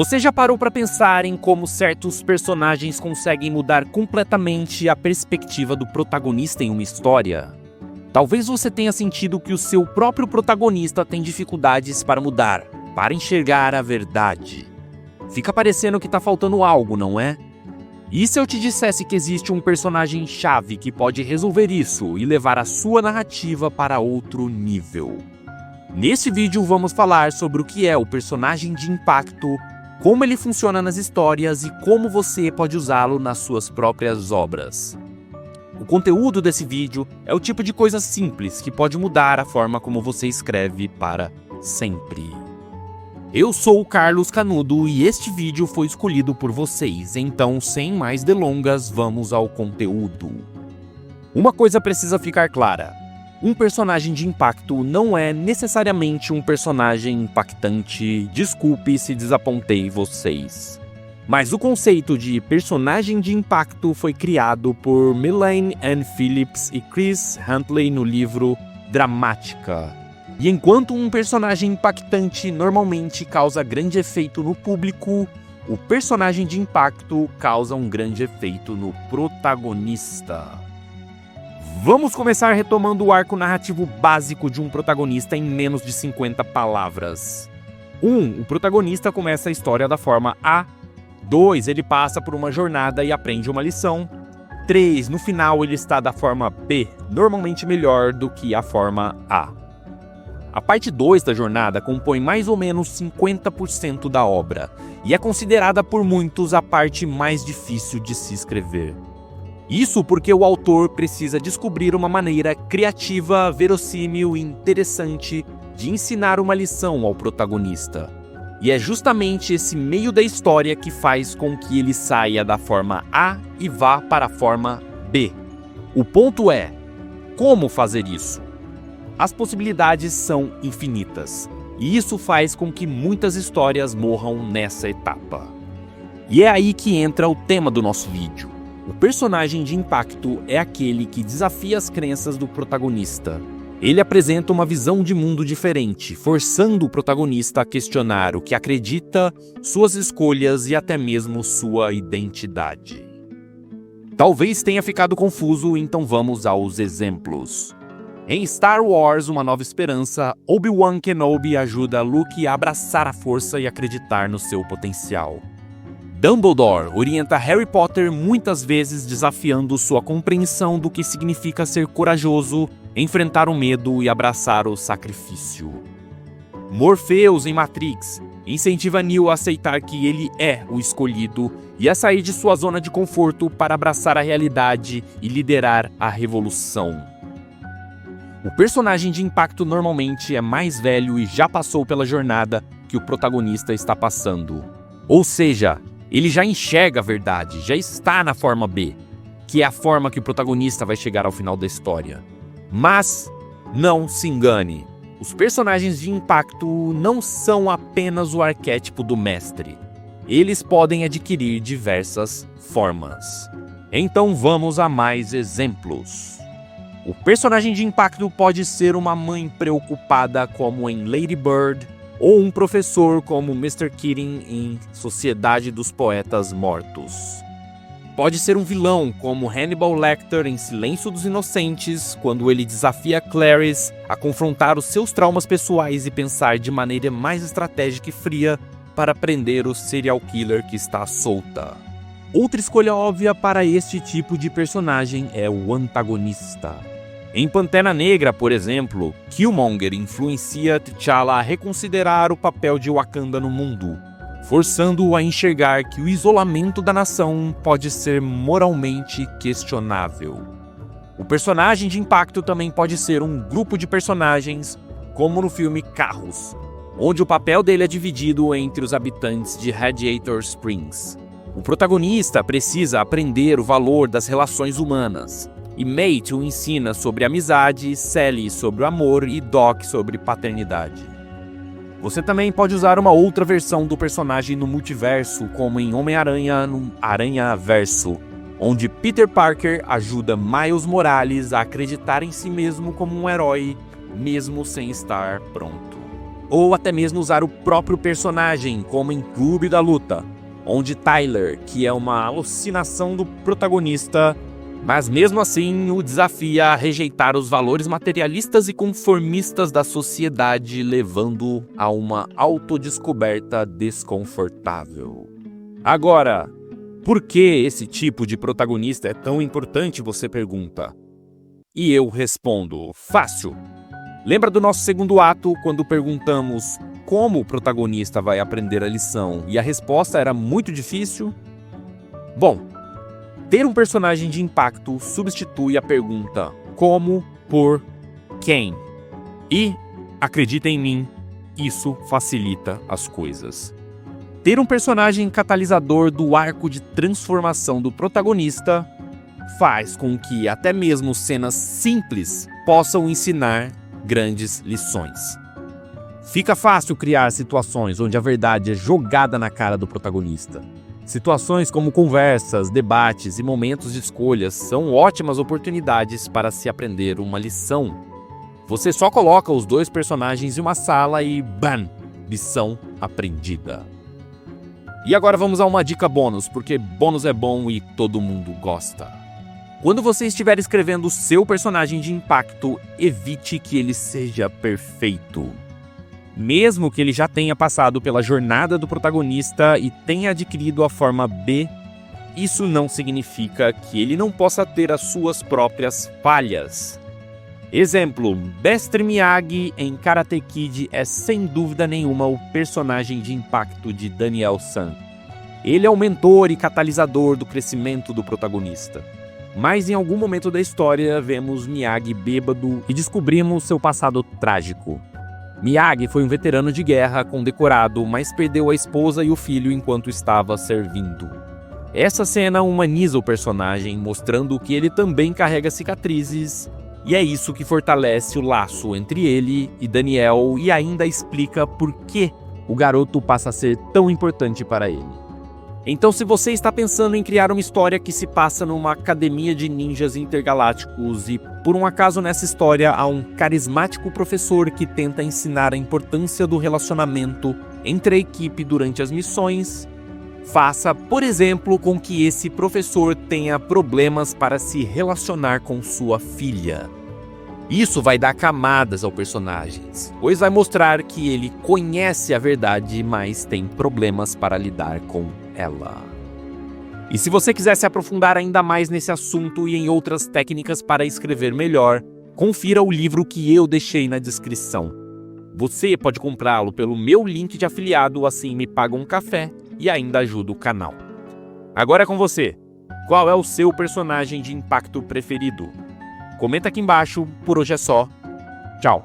Você já parou para pensar em como certos personagens conseguem mudar completamente a perspectiva do protagonista em uma história? Talvez você tenha sentido que o seu próprio protagonista tem dificuldades para mudar, para enxergar a verdade. Fica parecendo que tá faltando algo, não é? E se eu te dissesse que existe um personagem-chave que pode resolver isso e levar a sua narrativa para outro nível? Nesse vídeo vamos falar sobre o que é o personagem de impacto, como ele funciona nas histórias e como você pode usá-lo nas suas próprias obras. O conteúdo desse vídeo é o tipo de coisa simples que pode mudar a forma como você escreve para sempre. Eu sou o Carlos Canudo e este vídeo foi escolhido por vocês, então sem mais delongas, vamos ao conteúdo. Uma coisa precisa ficar clara: um personagem de impacto não é necessariamente um personagem impactante. Desculpe se desapontei vocês. Mas o conceito de personagem de impacto foi criado por Melaine Ann Phillips e Chris Huntley no livro Dramática. E enquanto um personagem impactante normalmente causa grande efeito no público, o personagem de impacto causa um grande efeito no protagonista. Vamos começar retomando o arco narrativo básico de um protagonista em menos de 50 palavras. 1. O protagonista começa a história da forma A. 2. Ele passa por uma jornada e aprende uma lição. 3. No final ele está da forma B, normalmente melhor do que a forma A. A parte 2 da jornada compõe mais ou menos 50% da obra e é considerada por muitos a parte mais difícil de se escrever. Isso porque o autor precisa descobrir uma maneira criativa, verossímil e interessante de ensinar uma lição ao protagonista. E é justamente esse meio da história que faz com que ele saia da forma A e vá para a forma B. O ponto é, como fazer isso? As possibilidades são infinitas, e isso faz com que muitas histórias morram nessa etapa. E é aí que entra o tema do nosso vídeo. O personagem de impacto é aquele que desafia as crenças do protagonista. Ele apresenta uma visão de mundo diferente, forçando o protagonista a questionar o que acredita, suas escolhas e até mesmo sua identidade. Talvez tenha ficado confuso, então vamos aos exemplos. Em Star Wars: Uma Nova Esperança, Obi-Wan Kenobi ajuda Luke a abraçar a força e acreditar no seu potencial. Dumbledore orienta Harry Potter muitas vezes desafiando sua compreensão do que significa ser corajoso, enfrentar o medo e abraçar o sacrifício. Morpheus em Matrix incentiva Neo a aceitar que ele é o escolhido e a sair de sua zona de conforto para abraçar a realidade e liderar a revolução. O personagem de impacto normalmente é mais velho e já passou pela jornada que o protagonista está passando. Ou seja, ele já enxerga a verdade, já está na forma B, que é a forma que o protagonista vai chegar ao final da história. Mas não se engane, os personagens de impacto não são apenas o arquétipo do mestre. Eles podem adquirir diversas formas. Então vamos a mais exemplos. O personagem de impacto pode ser uma mãe preocupada, como em Lady Bird, ou um professor como Mr. Keating em Sociedade dos Poetas Mortos. Pode ser um vilão como Hannibal Lecter em Silêncio dos Inocentes, quando ele desafia Clarice a confrontar os seus traumas pessoais e pensar de maneira mais estratégica e fria para prender o serial killer que está solta. Outra escolha óbvia para este tipo de personagem é o antagonista. Em Pantera Negra, por exemplo, Killmonger influencia T'Challa a reconsiderar o papel de Wakanda no mundo, forçando-o a enxergar que o isolamento da nação pode ser moralmente questionável. O personagem de impacto também pode ser um grupo de personagens, como no filme Carros, onde o papel dele é dividido entre os habitantes de Radiator Springs. O protagonista precisa aprender o valor das relações humanas, e Mate o ensina sobre amizade, Sally sobre o amor e Doc sobre paternidade. Você também pode usar uma outra versão do personagem no multiverso, como em Homem-Aranha no Aranha-Verso, onde Peter Parker ajuda Miles Morales a acreditar em si mesmo como um herói, mesmo sem estar pronto. ou até mesmo usar o próprio personagem, como em Clube da Luta, onde Tyler, que é uma alucinação do protagonista, mas mesmo assim o desafia a rejeitar os valores materialistas e conformistas da sociedade, levando a uma autodescoberta desconfortável. Agora, por que esse tipo de protagonista é tão importante, você pergunta? E eu respondo, fácil. Lembra do nosso segundo ato, quando perguntamos como o protagonista vai aprender a lição e a resposta era muito difícil? Bom, ter um personagem de impacto substitui a pergunta como por quem. E, acredita em mim, isso facilita as coisas. Ter um personagem catalisador do arco de transformação do protagonista faz com que até mesmo cenas simples possam ensinar grandes lições. Fica fácil criar situações onde a verdade é jogada na cara do protagonista. Situações como conversas, debates e momentos de escolhas são ótimas oportunidades para se aprender uma lição. Você só coloca os dois personagens em uma sala e bam! Lição aprendida. E agora vamos a uma dica bônus, porque bônus é bom e todo mundo gosta. Quando você estiver escrevendo o seu personagem de impacto, evite que ele seja perfeito. Mesmo que ele já tenha passado pela jornada do protagonista e tenha adquirido a forma B, isso não significa que ele não possa ter as suas próprias falhas. Exemplo, Mestre Miyagi em Karate Kid é sem dúvida nenhuma o personagem de impacto de Daniel-san. Ele é o mentor e catalisador do crescimento do protagonista. Mas em algum momento da história vemos Miyagi bêbado e descobrimos seu passado trágico. Miyagi foi um veterano de guerra condecorado, mas perdeu a esposa e o filho enquanto estava servindo. Essa cena humaniza o personagem, mostrando que ele também carrega cicatrizes, e é isso que fortalece o laço entre ele e Daniel e ainda explica por que o garoto passa a ser tão importante para ele. Então, se você está pensando em criar uma história que se passa numa academia de ninjas intergalácticos e, por um acaso nessa história, há um carismático professor que tenta ensinar a importância do relacionamento entre a equipe durante as missões, faça, por exemplo, com que esse professor tenha problemas para se relacionar com sua filha. Isso vai dar camadas ao personagem, pois vai mostrar que ele conhece a verdade, mas tem problemas para lidar com ela. E se você quiser se aprofundar ainda mais nesse assunto e em outras técnicas para escrever melhor, confira o livro que eu deixei na descrição. Você pode comprá-lo pelo meu link de afiliado, assim me paga um café e ainda ajuda o canal. Agora é com você. Qual é o seu personagem de impacto preferido? Comenta aqui embaixo. Por hoje é só. Tchau.